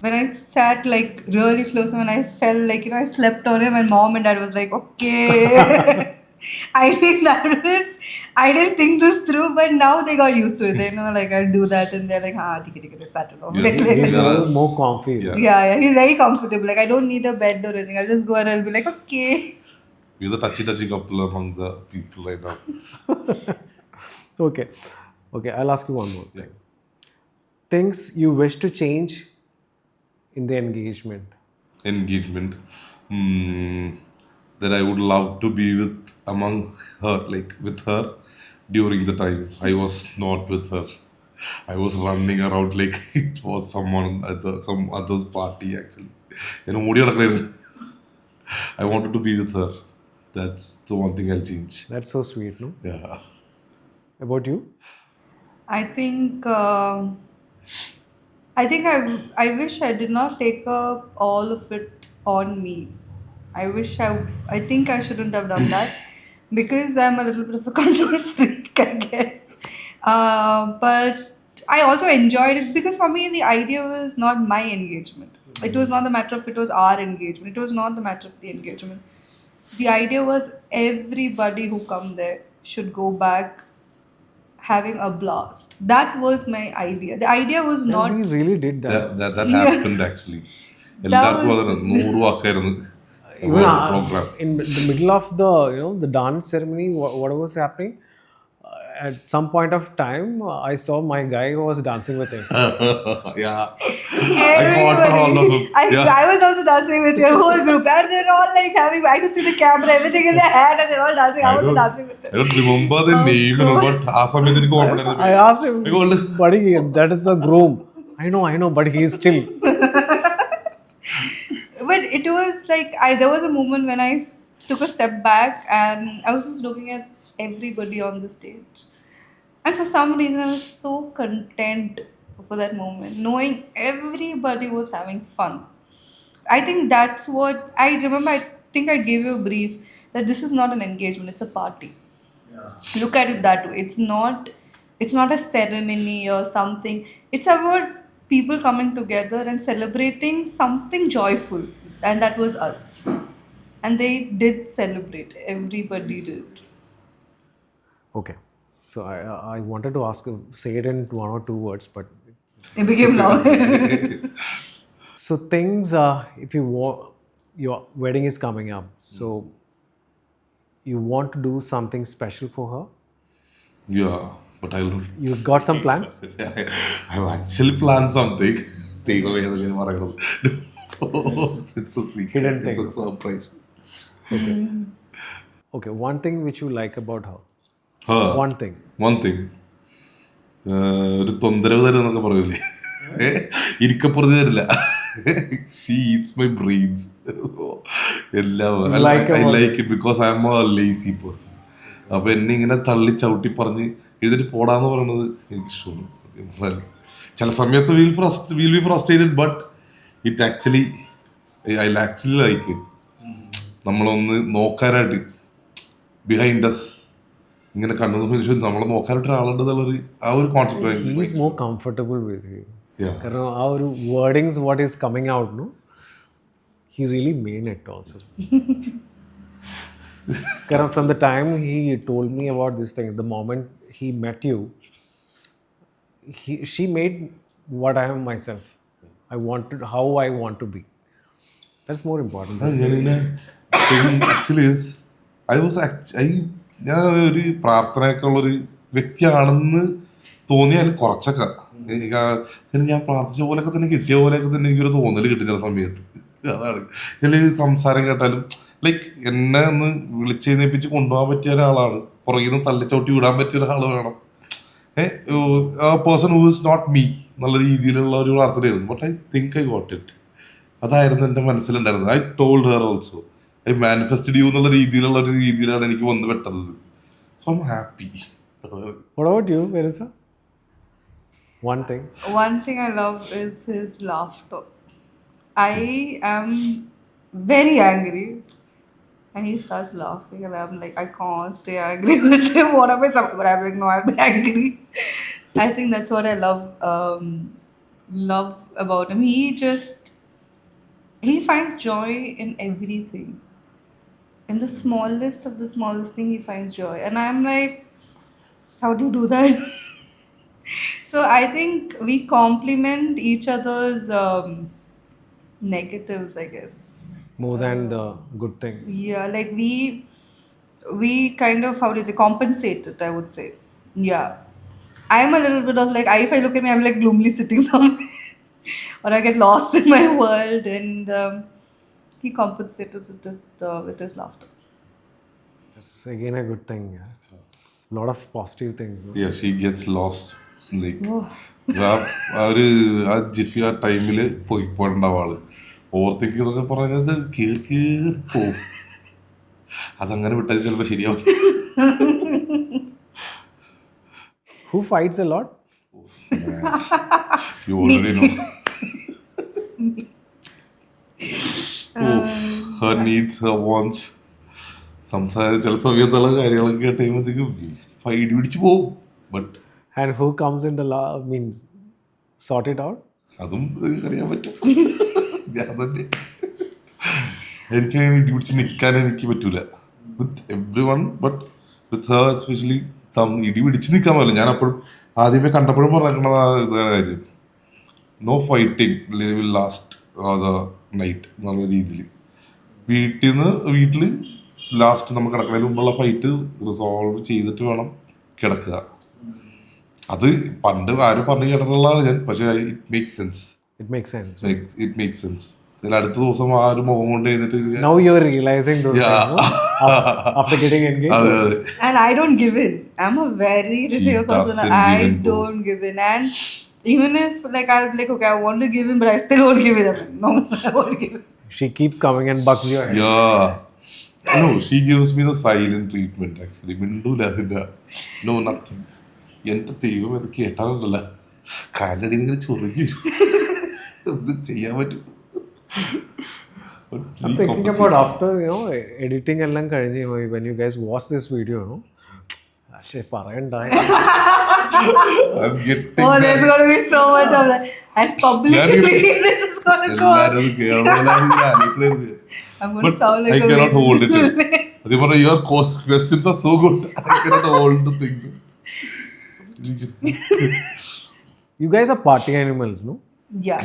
when I sat like really close, when I felt like, I slept on him, and mom and dad was like, okay. I didn't think this through, but now they got used to it. They know, like, I'll do that, and they're like, let's settle off. Yes, He's we are. more comfy. Yeah. Yeah, he's very comfortable. Like, I don't need a bed or anything. I'll just go and I'll be like, okay. We're the touchy couple among the people right now. Okay. Okay, I'll ask you one more thing. Things you wish to change in the engagement. Engagement. Hmm, that I would love to be with among her, like with her during the time I was not with her. I was running around like it was someone at some other's party actually. മുടി നടക്കണായിരുന്നു. I wanted to be with her. That's the one thing I'll change. That's so sweet, no? Yeah. About you? I think I wish I did not take up all of it on me. I think I shouldn't have done that because I'm a little bit of a control freak, I guess. But I also enjoyed it because for me the idea was not my engagement. It was not the matter of it was our engagement. It was not the matter of the engagement. The idea was everybody who come there should go back having a blast. That was my idea. The idea was And not. we really did that. That Yeah. happened actually. That എല്ലാവർക്കും was. വളരെ 100 വാക്കായിരുന്നു Even about the program. in the middle of the the dance ceremony, what was happening? At some point of time, I saw my guy who was dancing with him. Yeah. I caught hold of him. Yeah. I was also dancing with your whole group, and they're all like having. I could see the camera, everything in their hand, and they're all dancing. I was also dancing with I them. don't remember the Oh, name, God. but ആ സമയത്ത് എനിക്ക് ഓർമ്മ I asked him, buddy, that is the groom. I know, but he is still. But it was like there was a moment when I took a step back and I was just looking at everybody on the stage, and for some reason I was so content for that moment, knowing everybody was having fun. I think that's what I remember. I think I gave you a brief that this is not an engagement; it's a party. Look at it that way. It's not a ceremony or something. It's about people coming together and celebrating something joyful, and that was us. And they did celebrate. Everybody did. Okay. So I wanted to ask, say it in one or two words, but It became loud. so things, if you your wedding is coming up, so you want to do something special for her. Yeah, but I'll. You got some plans? I've actually planned something. ദൈവമേ, അതല്ലേ പറയണത്. It's a secret. Hidden It's thing. a surprise. Okay. One thing which you like about her. Huh. One thing. One thing. ഒരു തൊന്തരവ് തരും എന്നൊക്കെ പറയൂലേ, ഇരിക്കപ്പുറത്ത് തരില്ല. She eats my brains. എല്ലാം I like it because I am a lazy person. അപ്പൊ എന്നെ ഇങ്ങനെ തള്ളി ചവിട്ടി പറഞ്ഞ് എഴുതിട്ട് പോടാന്ന് പറയുന്നത് എനിക്ക് ഇഷ്ടമാണ്. ചില സമയത്ത് we'll be frustrated, but it actually I actually like it. നമ്മളൊന്ന് നോക്കാനായിട്ട് ബിഹൈൻഡ് us ഇങ്ങനെ കണ്ണു നമ്മളെ നോക്കാനായിട്ട് ഒരാളുണ്ട് എന്നുള്ളൊരു ആ ഒരു concept. He is more comfortable with you. Yeah. കാരണം ആ ഒരു wordings what is coming out, no? He really mean it also. Karan, from the time he told me about this thing, the moment he met you, she made what I am myself. How I want to be. That's more important. Actually ഞാൻ ഒരു പ്രാർത്ഥനയൊക്കെ ഉള്ളൊരു വ്യക്തിയാണെന്ന് തോന്നിയാൽ കുറച്ചൊക്കെ ഞാൻ പ്രാർത്ഥിച്ച പോലെയൊക്കെ തന്നെ കിട്ടിയ പോലെയൊക്കെ തന്നെ എനിക്കൊരു തോന്നൽ കിട്ടി ചില സമയത്ത്. അതാണ് ചില സംസാരം കേട്ടാലും ലൈക്ക് എന്നെ ഒന്ന് വിളിച്ചെഴുന്നേപ്പിച്ച് കൊണ്ടുപോകാൻ പറ്റിയ ഒരാളാണ്. പുറകിൽ നിന്ന് തള്ളിച്ചവിട്ടി വിടാൻ പറ്റിയ ഒരാൾ വേണം. Person who is not me എന്നുള്ള രീതിയിലുള്ള ഒരു പ്രാർത്ഥനയായിരുന്നു. But I think I got it. അതായിരുന്നു എൻ്റെ മനസ്സിലുണ്ടായിരുന്നത്. I told her also I manifested you എന്നുള്ള രീതിയിലുള്ള ഒരു രീതിയിലാണ് എനിക്ക് വന്ന് പെട്ടത്. So I'm happy. What about you, Melissa? One thing. One thing I love is his laughter. I am very angry, and he starts laughing, and I'm like, I can't stay angry with him. What am I? But I'm like, no, I'm angry. I think that's what I love love about him. He finds joy in everything. In the smallest of the smallest thing, he finds joy. And I'm like, how do you do that? So I think we complement each other's negatives, I guess. More than the good thing. Yeah, like we kind of, how do you say, compensate it, I would say. Yeah. I'm a little bit of like, if I look at me, I'm like gloomily sitting somewhere, or I get lost in my world, and he compensates with his laughter. That's again a good thing. Yeah. Lot of positive things. No? Yeah, she gets lost. Like, Oh. ആ ഒരു ആ Gephi ആ ടൈമില് പോയിപ്പോണ്ടാവും ആള്. Over thinking എന്നൊക്കെ പറഞ്ഞത് കീറി പോവും. അതങ്ങനെ വിട്ടാൽ ചിലപ്പോൾ ശരിയാവും. Who fights a lot? You already know. Her needs, her wants. ചില സമയത്തുള്ള കാര്യങ്ങളൊക്കെ കേട്ടുമ്പോഴത്തേക്കും ഫൈറ്റ് പിടിച്ച് പോവും. But And who comes in the sort it out? അതും അറിയാൻ പറ്റും. ഞാൻ തന്നെ എനിക്കങ്ങനെ ഇടി പിടിച്ച് നിൽക്കാൻ എനിക്ക് പറ്റൂല. വിത്ത് every one, but with Har especially ഇടി പിടിച്ച് നിൽക്കാൻ പറ്റില്ല. ഞാൻ അപ്പോഴും ആദ്യമേ കണ്ടപ്പോഴും പറഞ്ഞിരിക്കണത് കാര്യം, no fighting will last the night എന്നുള്ള രീതിയിൽ. വീട്ടിൽ ലാസ്റ്റ് നമുക്ക് കിടക്കുന്നതിന് മുമ്പുള്ള ഫൈറ്റ് റിസോൾവ് ചെയ്തിട്ട് വേണം കിടക്കുക. അത് പണ്ട് ആരും പറഞ്ഞു കേട്ടിട്ടുള്ളതാണ് ഞാൻ. പക്ഷേ it makes sense. It makes sense. It makes sense. ഇതിൽ അടുത്ത ദിവസം ആ ഒരു മുഖം കൊണ്ട് എഴുന്നിട്ട് Now you're realizing those Yeah. things, no? After getting engaged. അതെ അതെ. And I don't give in. I'm a very resilient person. doesn't give I in, bro. don't give in. And even if like I'll be like, okay, I want to give in, but I still won't give in. I'm like, no, I won't give in. She keeps coming and bugs your head. Yeah. No, she gives me the silent treatment actually. മിണ്ടൂല അതിന്റെ. No, nothing. എന്റെ ദൈവം ഇത് കേട്ടാലുണ്ടല്ല കാലടി ഇങ്ങനെ ചൊറിഞ്ഞു എന്ത് ചെയ്യാൻ പറ്റും. I'm thinking about after editing എല്ലാം കഴിഞ്ഞ് when you guys watch this video, no? പക്ഷേ പറയണ്ട. I'm getting Oh, there's going to be so much of that. And publicly, this is going to go on. എല്ലാരും അത് കേൾക്കണമെന്നാണ് ആലോചിക്കുന്നത്. I'm going But to sound like I a cannot baby. hold it in. അതേപോലെ your questions are so good. I cannot hold the things. You guys are party animals, no? Yeah.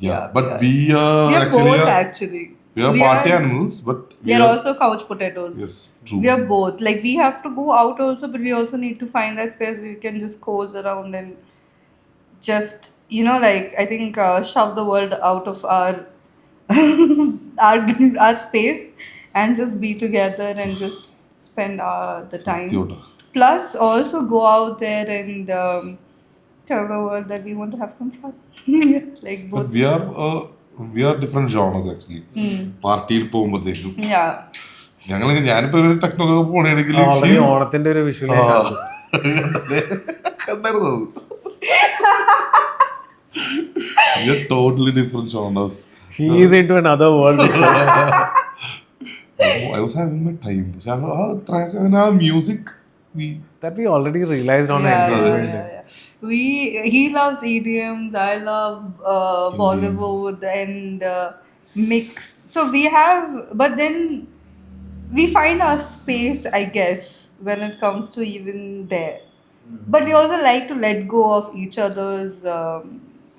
Yeah. But we are We are actually both actually. we are party animals, but We are also couch potatoes. Yes, true. We are both. Like we have to go out also, but we also need to find that space where we can just cozy around and just, like I think shove the world out of our our space and just be together and just spend the time. സത്യോട്ടോ. Plus, also go out there and tell the world that we want to have some fun. Like But both. we are different genres actually. പാർട്ടിയിൽ പോകുമ്പോഴത്തേക്കും Yeah. ഞാനിപ്പോ ഒരു technology പോണെങ്കിൽ Already ഓണത്തിന്റെ ഒരു വിഷു കണ്ടായിരുന്നു അത്. We are totally different genres. He is into another world. I was having my time. പക്ഷെ ആ ട്രാക്ക് ആ music That we already realized on the Yeah, engagement. He loves EDMs. I love Bollywood and mix. So we have, but then we find our space, I guess, when it comes to even there. But we also like to let go of each other's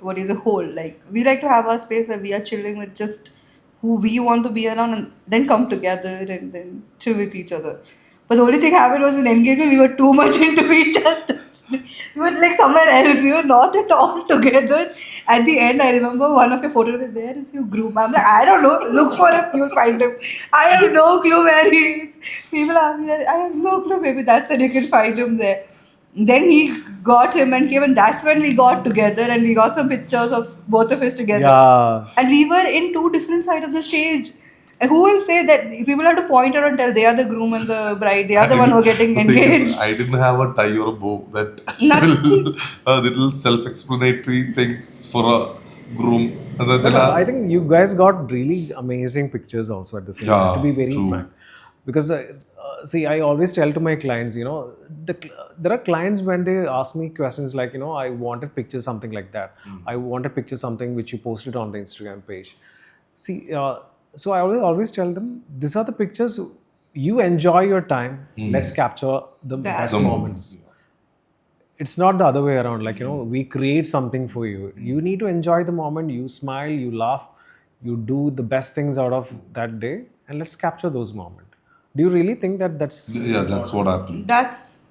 what is a whole. Like we like to have our space where we are chilling with just who we want to be around, and then come together and then chill with each other. But the only thing happened was in engagement, we were too much into each other. We were like somewhere else. We were not at all together. At the end, I remember one of your photos. Where is your groom? I'm like, I don't know. Look for him. You'll find him. I have no clue where he is. People ask me, I have no clue. Maybe that's it. You can find him there. Then he got him and came, and that's when we got together and we got some pictures of both of us together. Yeah. And we were in two different sides of the stage. And who will say that people have to point out and tell they are the groom and the bride, they are the one who are getting The thing is, engaged? I didn't have a tie or a bow. That Nothing. a little self-explanatory thing for a groom. But I think you guys got really amazing pictures also at the same time, to be very true. frank. Because see, I always tell to my clients, there are clients when they ask me questions like, I wanted picture something like that. I wanted picture something which you posted on the Instagram page. See, so I always tell them, these are the pictures. You enjoy your time. Let's capture the That. best The moments. moment. It's not the other way around. Like, we create something for you. You need to enjoy the moment. You smile, you laugh, you do the best things out of that day, and let's capture those moments. Do you really think that that's Yeah, that's what happened. That's,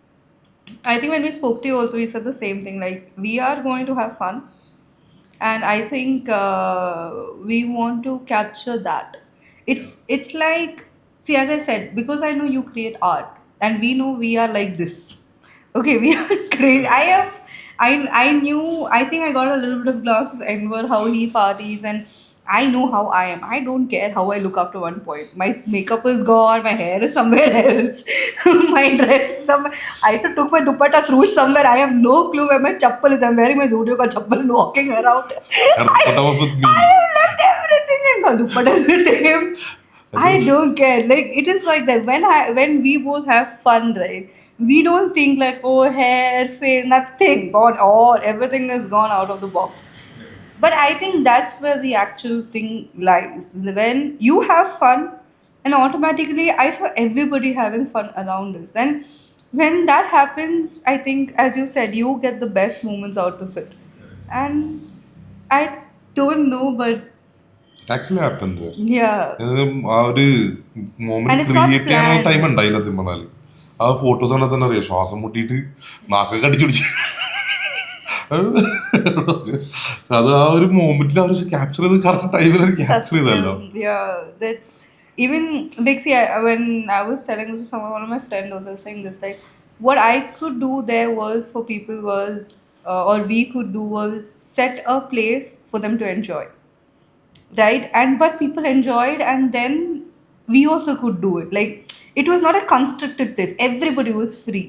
I think when we spoke to you also, we said the same thing. Like, we are going to have fun. And I think we want to capture that. It's like, see, as I said, because I know you create art, and we know we are like this. Okay, we are crazy. I knew. I think I got a little bit of glance of Enver, how he parties, and I know how I am. I don't care how I look after one point. My makeup is gone, my hair is somewhere else, my dress is somewhere. I to took my dupatta threw it somewhere. I have no clue where my chappal is. I'm wearing my Zudio ka chappal and walking around. Her dupatta was with me. I have left everything and my dupatta is with him. I don't care. Like, it is like that. When we both have fun, right? We don't think like, oh, hair, face, nothing. Gone, all everything is gone out of the box. But I think that's where the actual thing lies. When you have fun, and automatically I saw everybody having fun around us. And when that happens, I think, as you said, you get the best moments out of it. And I don't know, but It actually happened there. yeah. ആ ഒരു And moment it's not create ചെയ്യാനുള്ള planned. Time ഉണ്ടായില്ല സത്യം പറഞ്ഞാല്. ആ photos കണ്ടാൽ തന്നെ അറിയാം ശ്വാസം മുട്ടിയിട്ട് നാക്കൊക്കെ അടിച്ചു പിടിച്ച് അത് ആ ഒരു മോമെന്റിൽ അവർ ക്യാപ്ചർ ചെയ്ത് കറക്റ്റ് ടൈമിൽ അവർ ക്യാപ്ചർ ചെയ്തല്ലോ. Satyam, yeah, that even like, see, when I was telling this to someone, one of my friends was saying this, like, what I could do there was for people was, or we could do was set a place for them to enjoy, right? And but people enjoyed, and then we also could do it. Like, it was not a constricted place. Everybody was free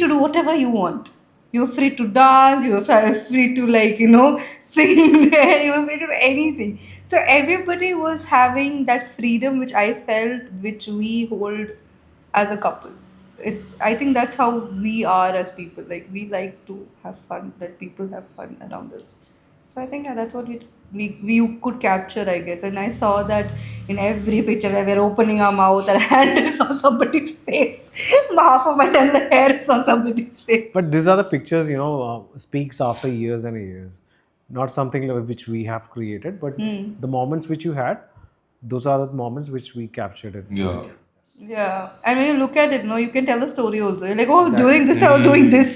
to do whatever you want. You were free to dance. You were free to, like, sing there. You were free to do anything. So everybody was having that freedom, which I felt, which we hold as a couple. I think that's how we are as people. Like, we like to have fun. That people have fun around us. So I think, yeah, that's what we could capture, I guess. And I saw that in every picture where we're opening our mouth, our hand is on somebody's face. Half of my done the hair is on somebody's face. But these are the pictures, speaks after years and years. Not something which we have created, but the moments which you had, those are the moments which we captured it. Yeah. Yeah. And when you look at it, you can tell the story also. You're like, oh, during this I was doing this.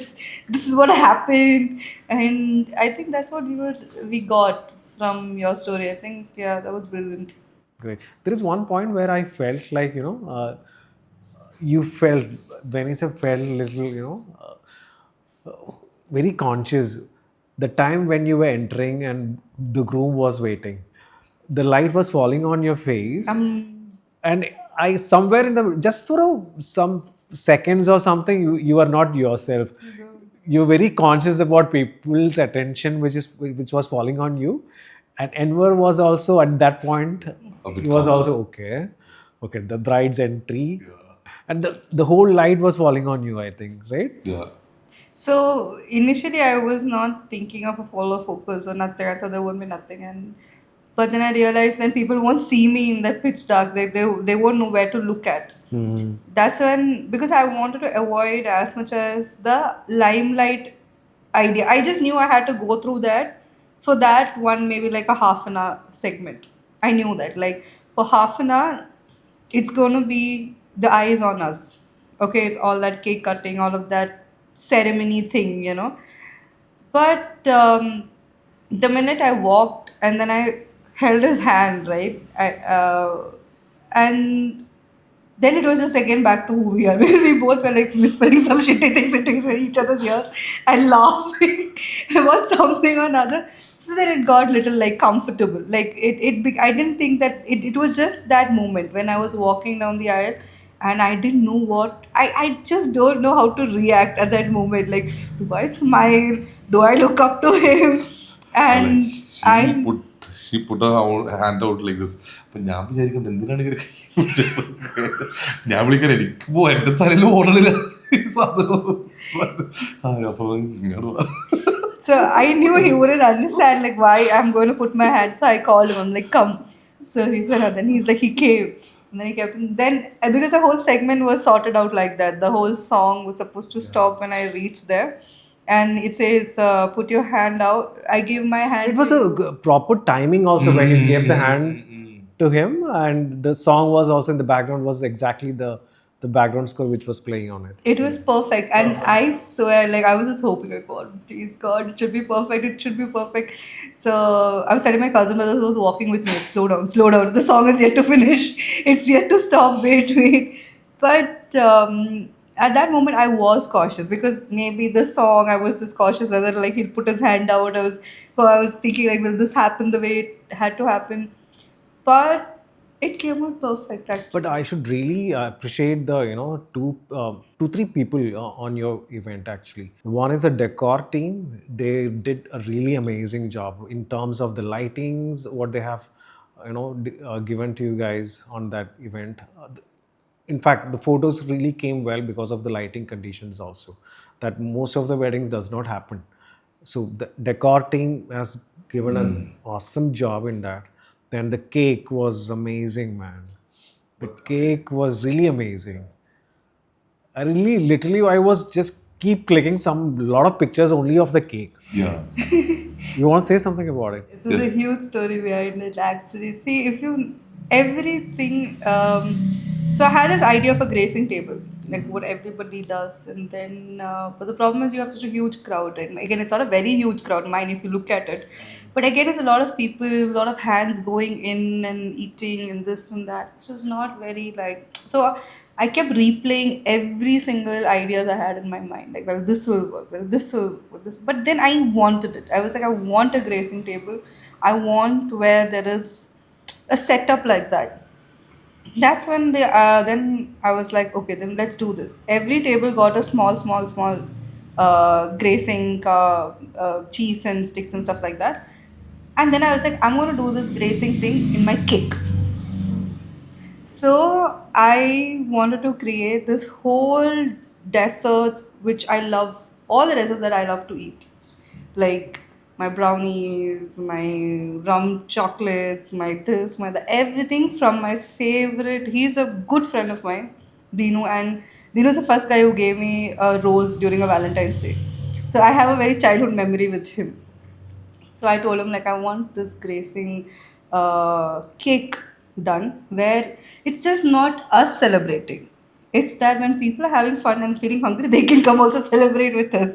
This is what happened. And I think that's what we got from your story. I think, yeah, that was brilliant. Great. There is one point where I felt like, you felt, when you say felt little, very conscious. The time when you were entering and the groom was waiting, the light was falling on your face, and I somewhere in the just for some seconds or something, you are not yourself. You're very conscious about people's attention, which was falling on you, and Enver was also at that point. bit He was conscious. also okay. The bride's entry, and the whole light was falling on you. I think, right? Yeah. So initially, I was not thinking of a follow focus or nothing. I thought there would be nothing, but then I realized then people won't see me in that pitch dark. They won't know where to look at. That's when, because I wanted to avoid as much as the limelight idea. I just knew I had to go through that for that one, maybe like a half an hour segment. I knew that, like, for half an hour, it's gonna be the eyes on us. Okay, it's all that cake cutting, all of that ceremony thing. But the minute I walked and then I held his hand, right? And then it was just again back to who we are. We both were like whispering some shitty things into each other's ears and laughing about something or another. So then it got little like comfortable. Like I didn't think that it was just that moment when I was walking down the aisle and I didn't know I just don't know how to react at that moment. Like, do I smile? Do I look up to him? And She I put she puttu hand out like this. അപ്പൊ ഞാൻ വിചാരിക്കുന്നത് എന്തിനാണ് ഇങ്ങനെ കൈ പിടിച്ചത്? ഞാൻ വിളിക്കാൻ എനിക്ക് എന്റെ തലയിൽ ഓടണില്ല ഈ സാധനം. അപ്പൊ ഇങ്ങോട്ട് വാ. So I knew he wouldn't understand like why I'm going to put my hand. So I called him. I'm like, come. So he said, and then he's like, he came. And then he kept. Then because the whole segment was sorted out like that, the whole song was supposed to stop when I reached there, and it says, "Put your hand out." I give my hand. It was to a you. proper timing also when you gave the hand to him, and the song was also in the background, was exactly the background score which was playing on it. It was perfect, and I swear, like I was just hoping, like God, please God, it should be perfect. It should be perfect. So I was telling my cousin brother who was walking with me, like, slow down, slow down. The song is yet to finish. It's yet to stop. Wait, wait. But at that moment, I was cautious because maybe the song, I was just cautious whether like he'll put his hand out. I was thinking like, will this happen the way it had to happen? But it came out perfect But actually. I should really appreciate the two three people on your event actually. One is the decor team. They did a really amazing job in terms of the lightings, what they have given to you guys on that event. In fact, the photos really came well because of the lighting conditions also, that most of the weddings does not happen. So the decor team has given an awesome job in that. Then the cake was amazing, man. The cake was really amazing. I really literally I was just keep clicking some lot of pictures only of the cake. Yeah. You want to say something about it? There's a huge story behind it, actually. See, if you everything. So I had this idea of a grazing table, like what everybody does, and then but the problem is you have such a huge crowd, right? Again, it's not a very huge crowd, mind if you look at it, but again, it's a lot of people, a lot of hands going in and eating and this and that. So it's not very like so. I kept replaying every single ideas I had in my mind. Like, well, this will work. Well, this will work. This. But then I wanted it. I was like, I want a grazing table. I want where there is a setup like that. That's when they. Then I was like, okay, then let's do this. Every table got a small grazing cheese and sticks and stuff like that. And then I was like, I'm going to do this grazing thing in my cake. So I wanted to create this whole desserts which I love, all the desserts that I love to eat. Like my brownies, my rum chocolates, my this, my that, everything from my favorite. He's a good friend of mine, Dinu, and Dinu's the first guy who gave me a rose during a Valentine's Day. So I have a very childhood memory with him. So I told him like I want this gracing cake done where it's just not us celebrating. It's that when people are having fun and feeling hungry, they can come also celebrate with us.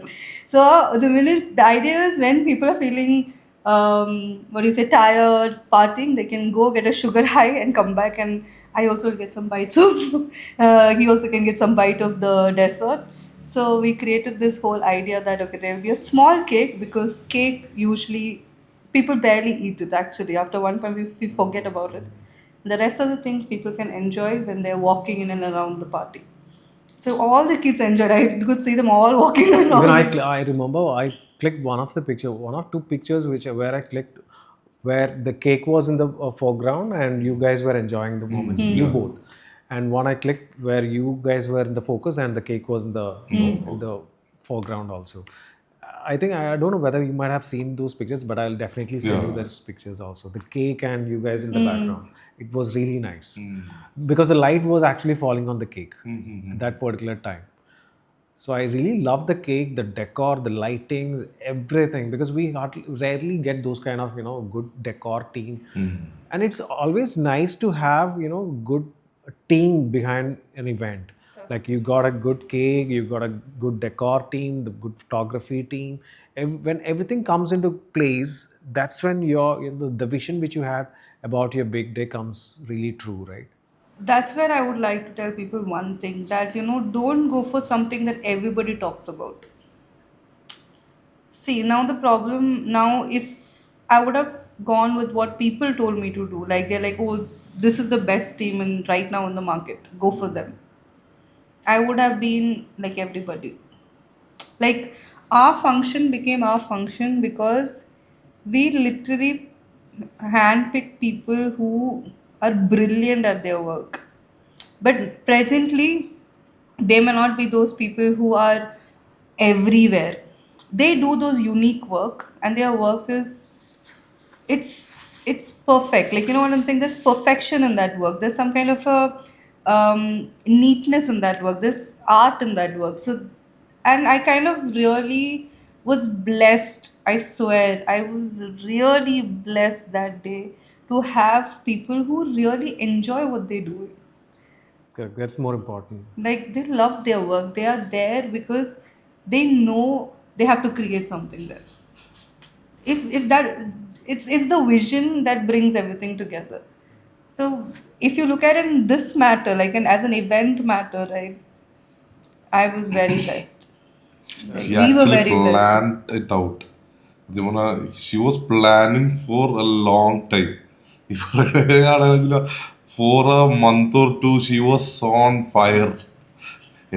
So the idea is when people are feeling what do you say tired, partying, they can go get a sugar high and come back, and I also will get some bites of. He also can get some bite of the dessert. So we created this whole idea that okay, there will be a small cake because cake usually people barely eat it actually. After one point, we forget about it. The rest of the things people can enjoy when they're walking in and around the party. So all the kids enjoyed. I could see them all walking Even around. I remember I clicked one of the picture, one or two pictures which where I clicked where the cake was in the foreground and you guys were enjoying the moments, you both. And one I clicked where you guys were in the focus and the cake was in the in the foreground also. I think I don't know whether you might have seen those pictures, but I'll definitely send you Yeah. those pictures also. The cake and you guys in the background. It was really nice because the light was actually falling on the cake at that particular time. So I really love the cake, the decor, the lighting, everything because we rarely get those kind of good decor team, and it's always nice to have good team behind an event. Like you got a good cake, you got a good decor team, the good photography team. When everything comes into place, that's when the vision which you had about your big day comes really true, right? That's where I would like to tell people one thing that don't go for something that everybody talks about. See, now the problem now if I would have gone with what people told me to do, like they're like, oh, this is the best team in right now in the market, go for them. I would have been like everybody. Like our function became our function because we literally handpick people who are brilliant at their work. But presently, they may not be those people who are everywhere. They do those unique work, and their work is it's it's perfect. Like, you know what I'm saying? There's perfection in that work. There's some kind of a neatness in that work. There's art in that work. So, and I kind of really was blessed. I swear, I was really blessed that day to have people who really enjoy what they do. That's more important. Like, they love their work. They are there because they know they have to create something there. If that, it's the vision that brings everything together. So if you look at it in this matter, like, and as an event matter, right, I was very blessed. Like, She we were actually very blessed. planned it out. She was planning for a long time. For a month or two, she was on fire.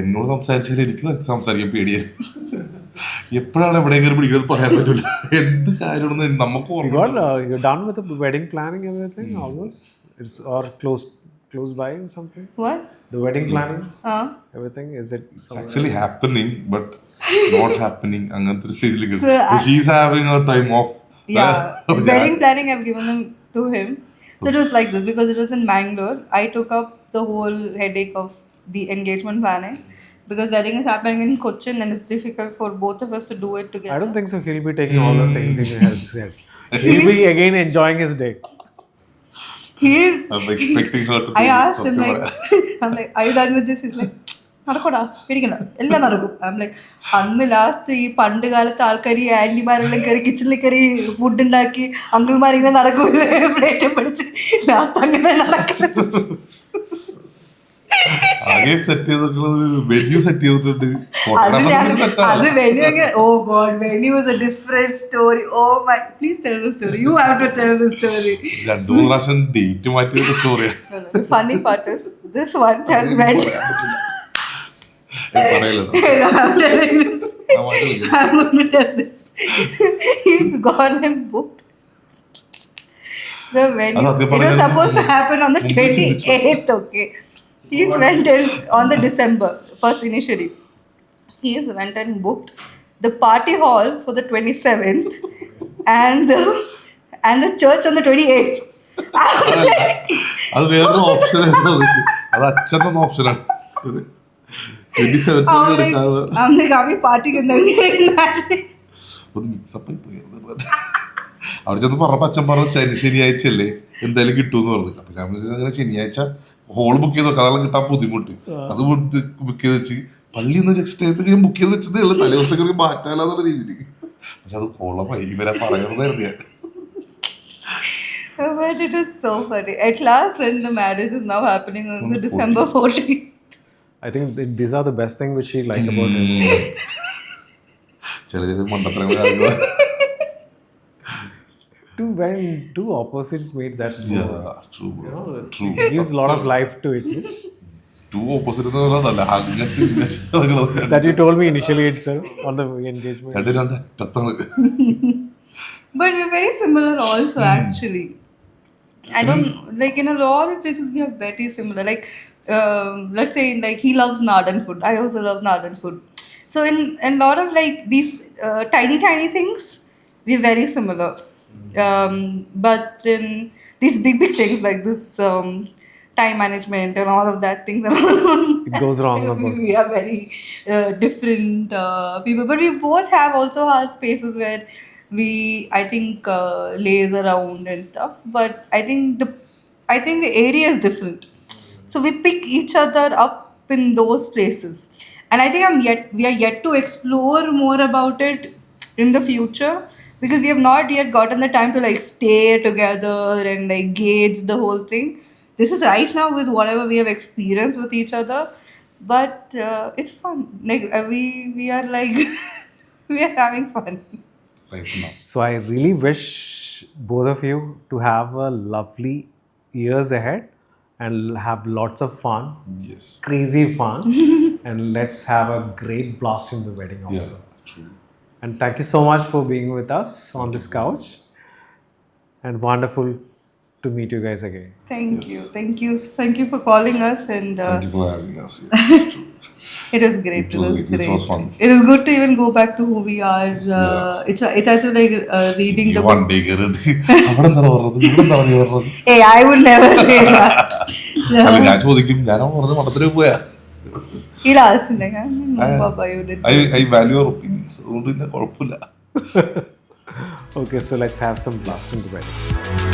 എന്നോട് സംസാരിച്ചാൽ എനിക്ക് സംസാരിക്കാൻ പേടിയായി. എപ്പോഴാണ് എവിടെ കയറി പിടിക്കുന്നത് പറയാൻ പറ്റില്ല. എന്ത് കാര്യമാണെന്ന് നമുക്ക് ഓർമ്മ. You're done with the wedding planning, everything almost. It's or close by or something. What? The wedding planning, uh, everything, is it It's somewhere? actually happening, but not happening. അങ്ങനത്തെ ഒരു സ്റ്റേജിലേക്ക്. So, She's having a time off. yeah, wedding planning, I've given them to him. So it was like this because it was in Bangalore. I took up the whole headache of the engagement planning because wedding is happening in Cochin and it's difficult for both of us to do it together. I don't think so. He'll be taking all those things in his head. He'll be He's- again enjoying his day. He's. I'm expecting her to I do asked him, something like, I'm like, are you done with this? He's like, നടക്കോടാ പേടിക്കണ്ട എല്ലാം നടക്കും. I M like, അന്ന് last ഈ പണ്ട് കാലത്ത് ആൾക്കാർ ഈ ആൻറ്റിമാരെല്ലാം കയറി കിച്ചണിൽ കയറി ഫുഡ് ഉണ്ടാക്കി അങ്കിൾമാരിങ്ങനെ നടക്കൂലേ പ്ലേറ്റും പിടിച്ച് ലാസ്റ്റ് അങ്ങനെ നടക്കുന്നത്. ആകെ സെറ്റ് ചെയ്തിട്ടുള്ളത് വെന്യൂ സെറ്റ് ചെയ്തിട്ടുണ്ട്. അത് venue, oh God, venue was a different story. Oh my, please tell the story. You have to tell the story. 2-3 പ്രാവശ്യം ഡേറ്റ് മാറ്റിയ സ്റ്റോറിയാണ്. Funny part is this one has went. പറയല്ലോ. I'm telling this. I'm going to tell this. He's gone and booked the venue. It was supposed to happen on the 28th, okay. He's went in on the December, first initially. He's went and booked the party hall for the 27th and the church on the 28th. അത് വേറൊരു ഓപ്ഷനാണ്. അത് അച്ഛൻ്റെ ഓപ്ഷനാണ്. 27 I'm like, are we partying and then getting married? ഒന്ന് മിക്സപ്പായി പോയിരുന്നു. അവിടെ ചെന്ന് പറഞ്ഞപ്പോൾ അച്ഛൻ പറഞ്ഞു ശനിയാഴ്ച അല്ലേ എന്തായാലും കിട്ടുമെന്ന് പറഞ്ഞു. അപ്പം ഞാൻ അങ്ങനെ ശനിയാഴ്ച ഹോൾ ബുക്ക് ചെയ്ത് വെക്കാം, അതെല്ലാം കിട്ടാൻ ബുദ്ധിമുട്ട്. അത് ബുക്ക് ചെയ്ത് വെച്ച് പള്ളി ഒന്ന് നെക്സ്റ്റ് ഡേ ബുക്ക് ചെയ്ത് വെച്ചതേ ഉള്ളൂ, തലേ ദിവസം മാറ്റാനുള്ള രീതിയിൽ. പക്ഷെ അത് കോളമായി ഇവരെ പറയുന്നതായിരുന്നു ഞാൻ. But it is so funny. At last, then the marriage is now happening on the December 14th. I think these are the best thing which she like about him. ചില ചില മണ്ടത്തരങ്ങൾ. When two opposites meet, that's true. True. You know, True. it gives a lot of life to it. To opposite എന്ന് പറഞ്ഞാൽ അങ്ങനത്തെ That you told me initially itself on the engagement. രണ്ട് അറ്റത്താണ്. But we're very similar also, actually. I don't, like, in a lot of places we are very similar. Like, let's say, like, he loves Nardan food. I also love Nardan food. So in a lot of, like, these tiny things, we're very similar. But in these big things like this, time management and all of that things and all, It goes wrong. we are very different people. But we both have also our spaces where we, I think, laze around and stuff. But I think the area is different. So we pick each other up in those places. And I think we are yet to explore more about it in the future because we have not yet gotten the time to, like, stay together and, like, gauge the whole thing. This is right now with whatever we have experienced with each other, but it's fun. Like, we are like we are having fun. Right now. So I really wish both of you to have a lovely years ahead and have lots of fun, Yes. crazy fun, and let's have a great blast in the wedding also. Yeah. True. And thank you so much for being with us on this couch. and wonderful to meet you guys again. Thank you. Thank you for calling us, and Thank you for having us. Yes. it was great. It was great. It was fun. It is good to even go back to who we are. Yeah. It's also like reading ഈ the one book. day കയറിയിട്ട് അവിടെ എന്താ പറഞ്ഞത് ഇവിടെ എന്താ നീ പറഞ്ഞത് Hey, I would never say that. അല്ല ഞാൻ ചോദിക്കും ഞാനാ പറഞ്ഞത് മണ്ടത്തിലേക്ക് പോയാ He'll ask like, no, Baba, you did. I value your opinions അതുകൊണ്ട് പിന്നെ കുഴപ്പമില്ല Okay, so let's have some blast in the wedding.